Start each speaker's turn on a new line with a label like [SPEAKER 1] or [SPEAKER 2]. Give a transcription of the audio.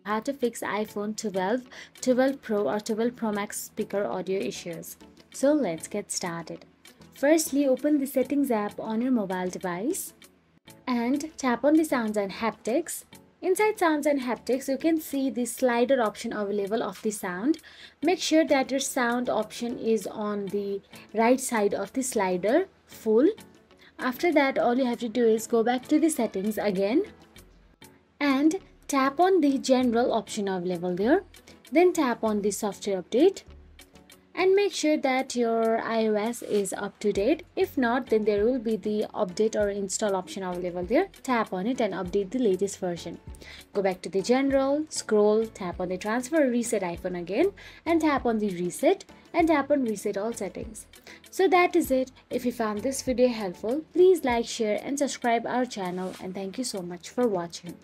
[SPEAKER 1] how to fix iPhone 12, 12 Pro or 12 Pro Max speaker audio issues. So let's get started. Firstly, open the Settings app on your mobile device and tap on the Sounds and Haptics. Inside Sounds and Haptics, you can see the slider option available of the sound. Make sure that your sound option is on the right side of the slider, full. After that, all you have to do is go back to the settings again and tap on the general option available there. Then tap on the software update and make sure that your iOS is up to date. If not, then there will be the update or install option available there. Tap on it and update the latest version. Go back to the general, scroll, tap on the transfer or reset icon again and tap on the reset and tap on reset all settings. So that is it. If you found this video helpful, please like, share and subscribe our channel, and thank you so much for watching.